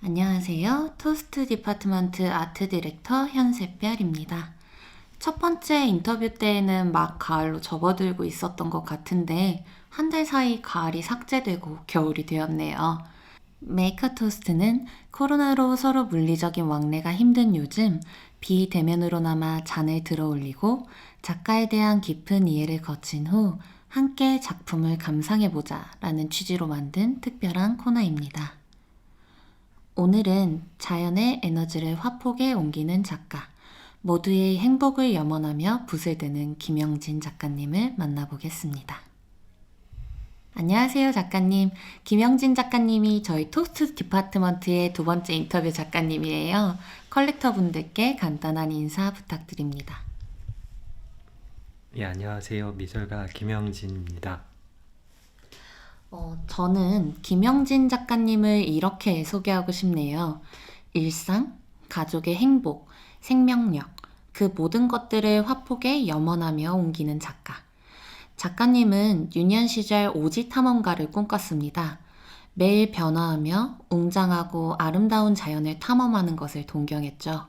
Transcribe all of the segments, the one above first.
안녕하세요. 토스트 디파트먼트 아트 디렉터 현세별입니다. 첫 번째 인터뷰 때에는 막 가을로 접어들고 있었던 것 같은데 한 달 사이 가을이 삭제되고 겨울이 되었네요. 메이커 토스트는 코로나로 서로 물리적인 왕래가 힘든 요즘 비대면으로나마 잔을 들어 올리고 작가에 대한 깊은 이해를 거친 후 함께 작품을 감상해보자 라는 취지로 만든 특별한 코너입니다. 오늘은 자연의 에너지를 화폭에 옮기는 작가, 모두의 행복을 염원하며 붓을 드는 김영진 작가님을 만나보겠습니다. 안녕하세요, 작가님. 김영진 작가님이 저희 토스트 디파트먼트의 두 번째 인터뷰 작가님이에요. 컬렉터 분들께 간단한 인사 부탁드립니다. 예, 안녕하세요. 미술가 김영진입니다. 저는 김영진 작가님을 이렇게 소개하고 싶네요. 일상, 가족의 행복, 생명력, 그 모든 것들을 화폭에 염원하며 옮기는 작가. 작가님은 유년 시절 오지 탐험가를 꿈꿨습니다. 매일 변화하며 웅장하고 아름다운 자연을 탐험하는 것을 동경했죠.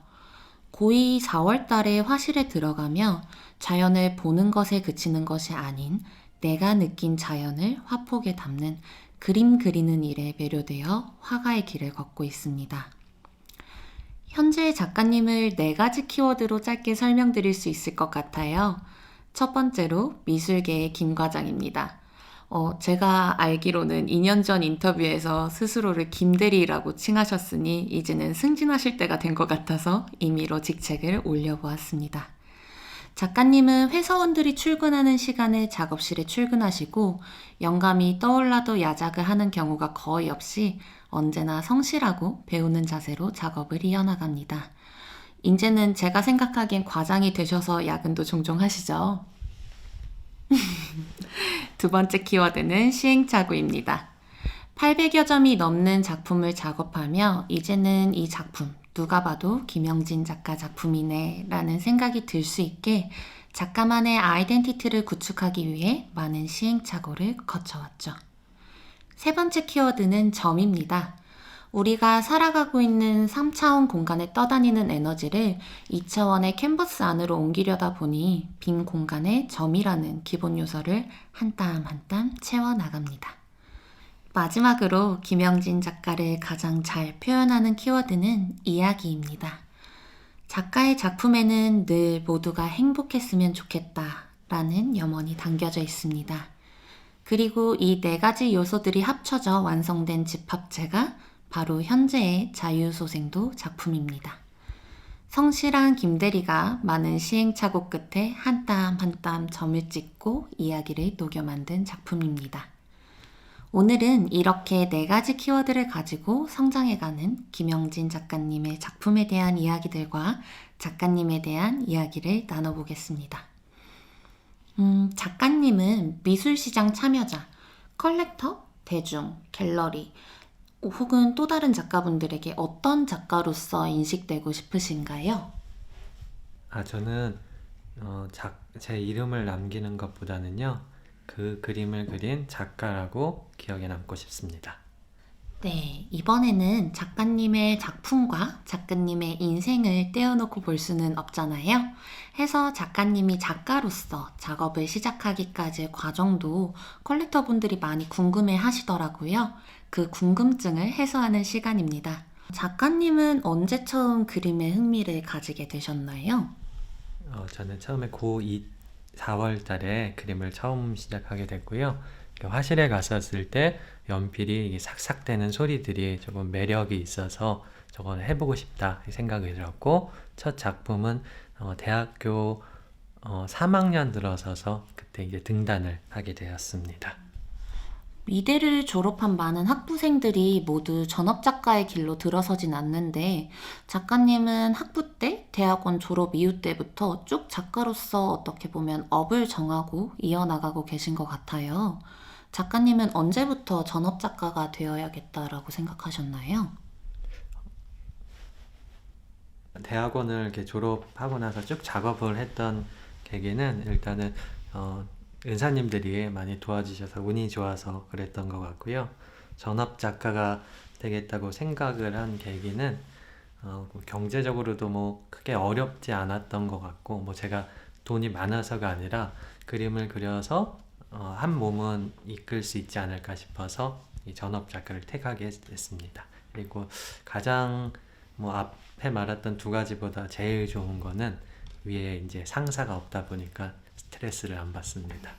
고2 4월 달에 화실에 들어가며 자연을 보는 것에 그치는 것이 아닌 내가 느낀 자연을 화폭에 담는 그림 그리는 일에 매료되어 화가의 길을 걷고 있습니다. 현재 작가님을 네 가지 키워드로 짧게 설명드릴 수 있을 것 같아요. 첫 번째로 미술계의 김 과장입니다. 제가 알기로는 2년 전 인터뷰에서 스스로를 김대리라고 칭하셨으니 이제는 승진하실 때가 된 것 같아서 임의로 직책을 올려보았습니다. 작가님은 회사원들이 출근하는 시간에 작업실에 출근하시고 영감이 떠올라도 야작을 하는 경우가 거의 없이 언제나 성실하고 배우는 자세로 작업을 이어나갑니다. 이제는 제가 생각하기엔 과장이 되셔서 야근도 종종 하시죠? 두 번째 키워드는 시행착오입니다. 800여 점이 넘는 작품을 작업하며 이제는 이 작품 누가 봐도 김영진 작가 작품이네 라는 생각이 들 수 있게 작가만의 아이덴티티를 구축하기 위해 많은 시행착오를 거쳐왔죠. 세 번째 키워드는 점입니다. 우리가 살아가고 있는 3차원 공간에 떠다니는 에너지를 2차원의 캔버스 안으로 옮기려다 보니 빈 공간에 점이라는 기본 요소를 한 땀 한 땀 채워나갑니다. 마지막으로 김영진 작가를 가장 잘 표현하는 키워드는 이야기입니다. 작가의 작품에는 늘 모두가 행복했으면 좋겠다라는 염원이 담겨져 있습니다. 그리고 이 네 가지 요소들이 합쳐져 완성된 집합체가 바로 현재의 자유소생도 작품입니다. 성실한 김대리가 많은 시행착오 끝에 한 땀 한 땀 점을 찍고 이야기를 녹여 만든 작품입니다. 오늘은 이렇게 네 가지 키워드를 가지고 성장해가는 김영진 작가님의 작품에 대한 이야기들과 작가님에 대한 이야기를 나눠보겠습니다. 작가님은 미술시장 참여자, 컬렉터, 대중, 갤러리, 혹은 또 다른 작가분들에게 어떤 작가로서 인식되고 싶으신가요? 저는 제 이름을 남기는 것보다는요, 그 그림을 그린 작가라고 기억에 남고 싶습니다. 네, 이번에는 작가님의 작품과 작가님의 인생을 떼어놓고 볼 수는 없잖아요. 해서 작가님이 작가로서 작업을 시작하기까지의 과정도 컬렉터분들이 많이 궁금해 하시더라고요. 그 궁금증을 해소하는 시간입니다. 작가님은 언제 처음 그림에 흥미를 가지게 되셨나요? 저는 처음에 고2 4월 달에 그림을 처음 시작하게 됐고요. 화실에 갔었을 때 연필이 삭삭대는 소리들이 조금 매력이 있어서 저걸 해보고 싶다 생각이 들었고, 첫 작품은 대학교 3학년 들어서서 그때 이제 등단을 하게 되었습니다. 미대를 졸업한 많은 학부생들이 모두 전업작가의 길로 들어서진 않는데 작가님은 학부 때, 대학원 졸업 이후 때부터 쭉 작가로서 어떻게 보면 업을 정하고 이어나가고 계신 것 같아요. 작가님은 언제부터 전업작가가 되어야겠다라고 생각하셨나요? 대학원을 이렇게 졸업하고 나서 쭉 작업을 했던 계기는 일단은 은사님들이 많이 도와주셔서 운이 좋아서 그랬던 것 같고요. 전업 작가가 되겠다고 생각을 한 계기는 뭐 경제적으로도 뭐 크게 어렵지 않았던 것 같고, 뭐 제가 돈이 많아서가 아니라 그림을 그려서 한 몸은 이끌 수 있지 않을까 싶어서 이 전업 작가를 택하게 됐습니다. 그리고 가장 뭐 앞에 말했던 두 가지보다 제일 좋은 거는 위에 이제 상사가 없다 보니까 스트레스를 안 받습니다.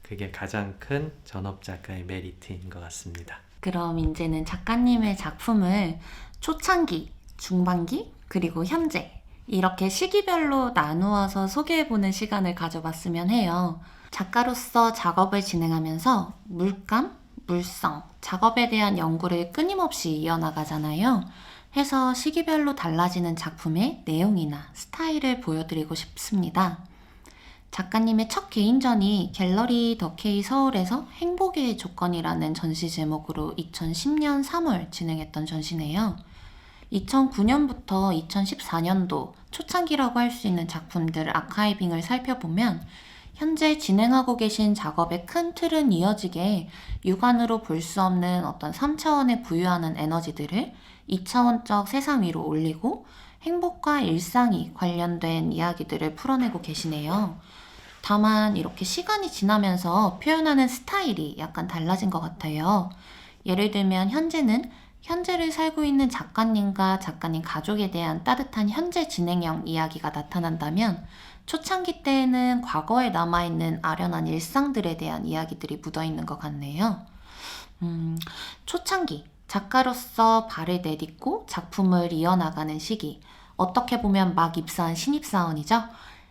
그게 가장 큰 전업 작가의 메리트인 것 같습니다. 그럼 이제는 작가님의 작품을 초창기, 중반기, 그리고 현재 이렇게 시기별로 나누어서 소개해보는 시간을 가져봤으면 해요. 작가로서 작업을 진행하면서 물감, 물성, 작업에 대한 연구를 끊임없이 이어나가잖아요. 해서 시기별로 달라지는 작품의 내용이나 스타일을 보여드리고 싶습니다. 작가님의 첫 개인전이 갤러리 더케이 서울에서 행복의 조건이라는 전시 제목으로 2010년 3월 진행했던 전시네요. 2009년부터 2014년도 초창기라고 할 수 있는 작품들 아카이빙을 살펴보면 현재 진행하고 계신 작업의 큰 틀은 이어지게 육안으로 볼 수 없는 어떤 3차원에 부유하는 에너지들을 2차원적 세상 위로 올리고 행복과 일상이 관련된 이야기들을 풀어내고 계시네요. 다만 이렇게 시간이 지나면서 표현하는 스타일이 약간 달라진 것 같아요. 예를 들면 현재는 현재를 살고 있는 작가님과 작가님 가족에 대한 따뜻한 현재 진행형 이야기가 나타난다면 초창기 때에는 과거에 남아있는 아련한 일상들에 대한 이야기들이 묻어있는 것 같네요. 초창기, 작가로서 발을 내딛고 작품을 이어나가는 시기, 어떻게 보면 막 입사한 신입사원이죠.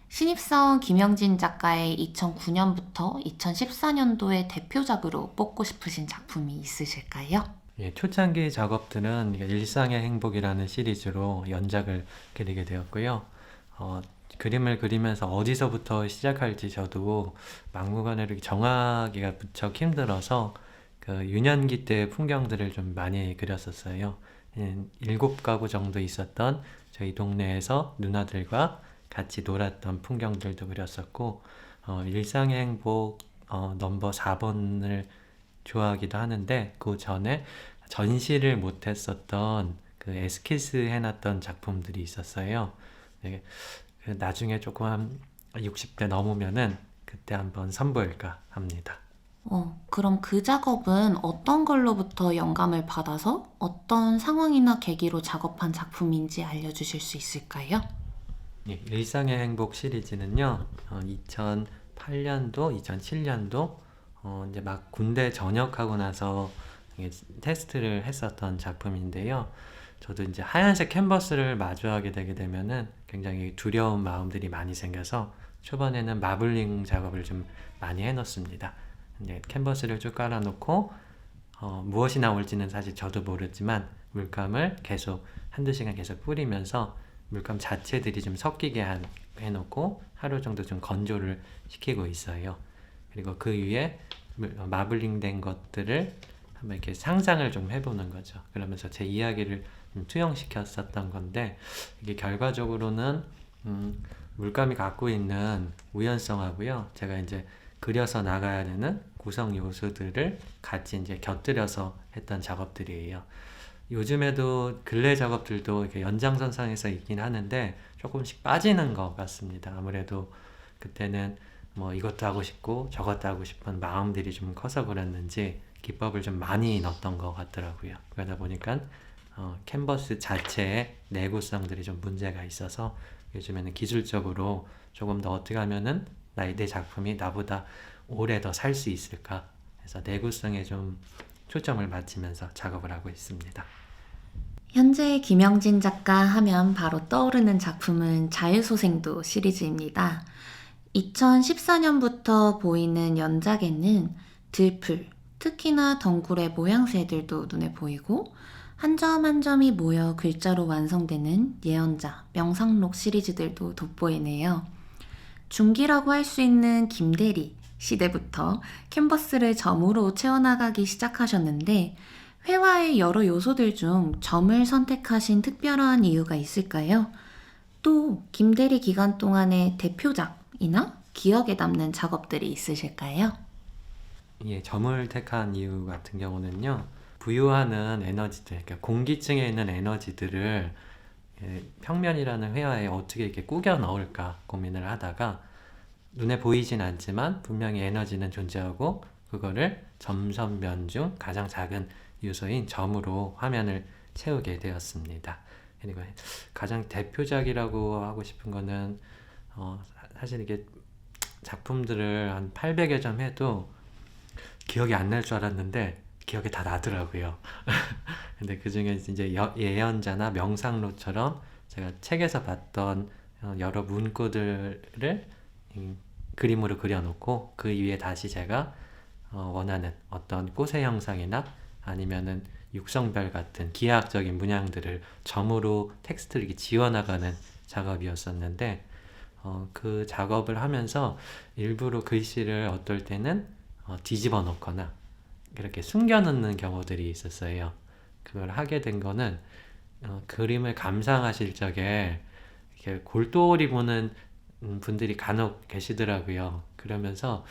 신입사원 김영진 작가의 2009년부터 2014년도의 대표작으로 뽑고 싶으신 작품이 있으실까요? 예, 초창기 작업들은 일상의 행복이라는 시리즈로 연작을 그리게 되었고요. 그림을 그리면서 어디서부터 시작할지 저도 막무가내로 정하기가 무척 힘들어서 그 유년기 때 풍경들을 좀 많이 그렸었어요. 7가구 정도 있었던 저희 동네에서 누나들과 같이 놀았던 풍경들도 그렸었고, 일상의 행복 넘버 4번을 좋아하기도 하는데, 그 전에 전시를 못했었던 그 에스키스 해놨던 작품들이 있었어요. 네, 나중에 조금 한 60대 넘으면은 그때 한번 선보일까 합니다. 그럼 그 작업은 어떤 걸로부터 영감을 받아서 어떤 상황이나 계기로 작업한 작품인지 알려주실 수 있을까요? 예, 일상의 행복 시리즈는요, 2008년도, 2007년도 이제 막 군대 전역하고 나서 이게 테스트를 했었던 작품인데요. 저도 이제 하얀색 캔버스를 마주하게 되게 되면은 굉장히 두려운 마음들이 많이 생겨서 초반에는 마블링 작업을 좀 많이 해놓습니다. 이제 캔버스를 쭉 깔아놓고 무엇이 나올지는 사실 저도 모르지만 물감을 계속 한두 시간 계속 뿌리면서 물감 자체들이 좀 섞이게 해놓고 하루 정도 좀 건조를 시키고 있어요. 그리고 그 위에 마블링 된 것들을 한번 이렇게 상상을 좀 해보는 거죠. 그러면서 제 이야기를 좀 투영시켰었던 건데, 이게 결과적으로는 물감이 갖고 있는 우연성하고요, 제가 이제 그려서 나가야 되는 구성 요소들을 같이 이제 곁들여서 했던 작업들이에요. 요즘에도 근래 작업들도 이렇게 연장선상에서 있긴 하는데 조금씩 빠지는 것 같습니다. 아무래도 그때는 뭐 이것도 하고 싶고 저것도 하고 싶은 마음들이 좀 커서 그랬는지 기법을 좀 많이 넣었던 것 같더라고요. 그러다 보니까 캔버스 자체의 내구성들이 좀 문제가 있어서 요즘에는 기술적으로 조금 더 어떻게 하면은 내 작품이 나보다 오래 더 살 수 있을까 해서 내구성에 좀 초점을 맞추면서 작업을 하고 있습니다. 현재 김영진 작가 하면 바로 떠오르는 작품은 자유소생도 시리즈입니다. 2014년부터 보이는 연작에는 들풀, 특히나 덩굴의 모양새들도 눈에 보이고 한 점 한 점이 모여 글자로 완성되는 예언자, 명상록 시리즈들도 돋보이네요. 중기라고 할 수 있는 김대리 시대부터 캔버스를 점으로 채워나가기 시작하셨는데 회화의 여러 요소들 중 점을 선택하신 특별한 이유가 있을까요? 또 김대리 기간 동안의 대표작이나 기억에 남는 작업들이 있으실까요? 예, 점을 택한 이유 같은 경우는요, 부유하는 에너지들, 그러니까 공기층에 있는 에너지들을 평면이라는 회화에 어떻게 이렇게 꾸겨 넣을까 고민을 하다가 눈에 보이진 않지만 분명히 에너지는 존재하고 그거를 점선면 중 가장 작은 요소인 점으로 화면을 채우게 되었습니다. 그리고 가장 대표작이라고 하고 싶은 거는 사실 이게 작품들을 한 800여 점 해도 기억이 안 날 줄 알았는데 기억이 다 나더라고요. 근데 그 중에 이제 예언자나 명상록처럼 제가 책에서 봤던 여러 문구들을 그림으로 그려놓고 그 위에 다시 제가 원하는 어떤 꽃의 형상이나 아니면은 육성별 같은 기하학적인 문양들을 점으로 텍스트를 이렇게 지워나가는 작업이었었는데 그 작업을 하면서 일부러 글씨를 어떨 때는 뒤집어 놓거나 이렇게 숨겨 놓는 경우들이 있었어요. 그걸 하게 된 거는 그림을 감상하실 적에 이렇게 골똘히 보는 분들이 간혹 계시더라고요. 그러면서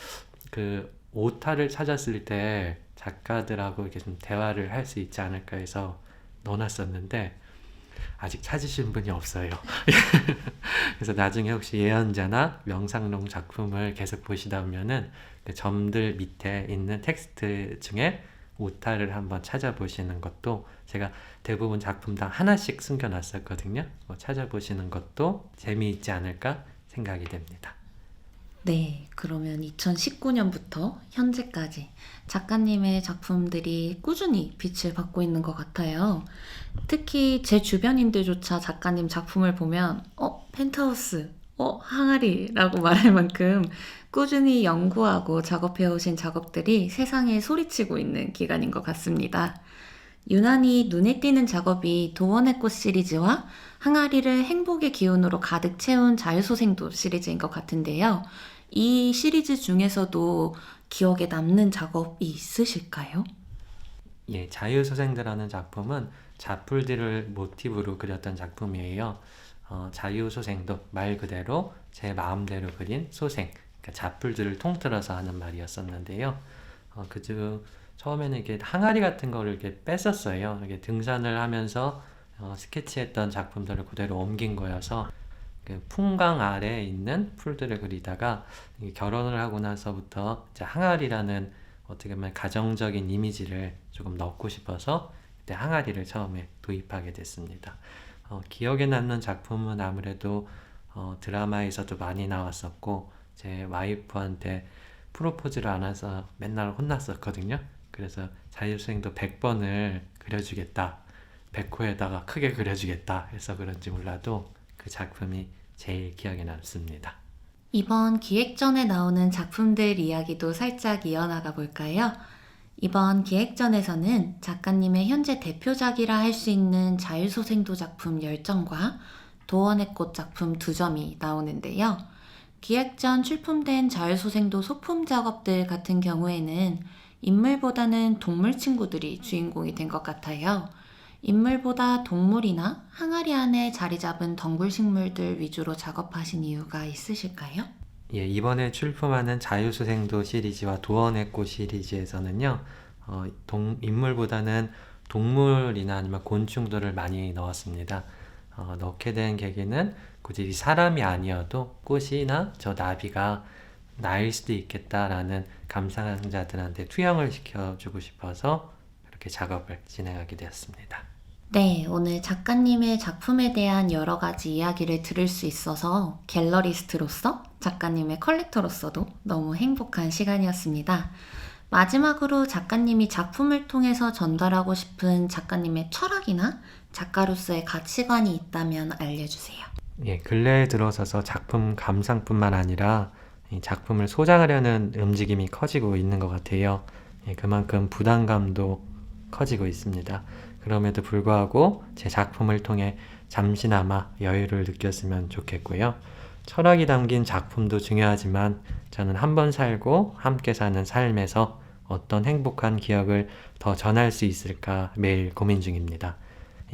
그 오타를 찾았을 때 작가들하고 이렇게 좀 대화를 할 수 있지 않을까 해서 넣어놨었는데 아직 찾으신 분이 없어요. 그래서 나중에 혹시 예언자나 명상록 작품을 계속 보시다 보면은 그 점들 밑에 있는 텍스트 중에 오타를 한번 찾아보시는 것도 제가 대부분 작품당 하나씩 숨겨놨었거든요. 찾아보시는 것도 재미있지 않을까 생각이 됩니다. 네, 그러면 2019년부터 현재까지 작가님의 작품들이 꾸준히 빛을 받고 있는 것 같아요. 특히 제 주변인들조차 작가님 작품을 보면 펜트하우스, 항아리라고 말할 만큼 꾸준히 연구하고 작업해 오신 작업들이 세상에 소리치고 있는 기간인 것 같습니다. 유난히 눈에 띄는 작업이 도원의 꽃 시리즈와 항아리를 행복의 기운으로 가득 채운 자유소생도 시리즈인 것 같은데요. 이 시리즈 중에서도 기억에 남는 작업이 있으실까요? 예, 자유소생도라는 작품은 자풀들을 모티브로 그렸던 작품이에요. 자유소생도 말 그대로 제 마음대로 그린 소생, 그러니까 자풀들을 통틀어서 하는 말이었었는데요. 그중 처음에는 이게 항아리 같은 거를 이렇게 뺐었어요. 이게 등산을 하면서 스케치했던 작품들을 그대로 옮긴 거여서 그 풍광 아래에 있는 풀들을 그리다가 결혼을 하고 나서부터 이제 항아리라는 어떻게 보면 가정적인 이미지를 조금 넣고 싶어서 그때 항아리를 처음에 도입하게 됐습니다. 기억에 남는 작품은 아무래도 드라마에서도 많이 나왔었고 제 와이프한테 프로포즈를 안 해서 맨날 혼났었거든요. 그래서 자유수행도 100번을 그려주겠다, 100호에다가 크게 그려주겠다 해서 그런지 몰라도 그 작품이 제일 기억에 남습니다. 이번 기획전에 나오는 작품들 이야기도 살짝 이어나가 볼까요? 이번 기획전에서는 작가님의 현재 대표작이라 할 수 있는 자유소생도 작품 10점과 도원의 꽃 작품 2점이 나오는데요. 기획전 출품된 자유소생도 소품 작업들 같은 경우에는 인물보다는 동물 친구들이 주인공이 된 것 같아요. 인물보다 동물이나 항아리 안에 자리 잡은 덩굴 식물들 위주로 작업하신 이유가 있으실까요? 예, 이번에 출품하는 자유수생도 시리즈와 도원의 꽃 시리즈에서는요, 인물보다는 동물이나 아니면 곤충들을 많이 넣었습니다. 넣게 된 계기는 굳이 사람이 아니어도 꽃이나 저 나비가 나일 수도 있겠다라는 감상자들한테 투영을 시켜주고 싶어서 그렇게 작업을 진행하게 되었습니다. 네, 오늘 작가님의 작품에 대한 여러 가지 이야기를 들을 수 있어서 갤러리스트로서, 작가님의 컬렉터로서도 너무 행복한 시간이었습니다. 마지막으로 작가님이 작품을 통해서 전달하고 싶은 작가님의 철학이나 작가로서의 가치관이 있다면 알려주세요. 예, 근래에 들어서서 작품 감상뿐만 아니라 이 작품을 소장하려는 움직임이 커지고 있는 것 같아요. 예, 그만큼 부담감도 커지고 있습니다. 그럼에도 불구하고 제 작품을 통해 잠시나마 여유를 느꼈으면 좋겠고요. 철학이 담긴 작품도 중요하지만 저는 한 번 살고 함께 사는 삶에서 어떤 행복한 기억을 더 전할 수 있을까 매일 고민 중입니다.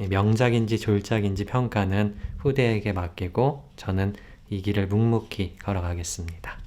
명작인지 졸작인지 평가는 후대에게 맡기고 저는 이 길을 묵묵히 걸어가겠습니다.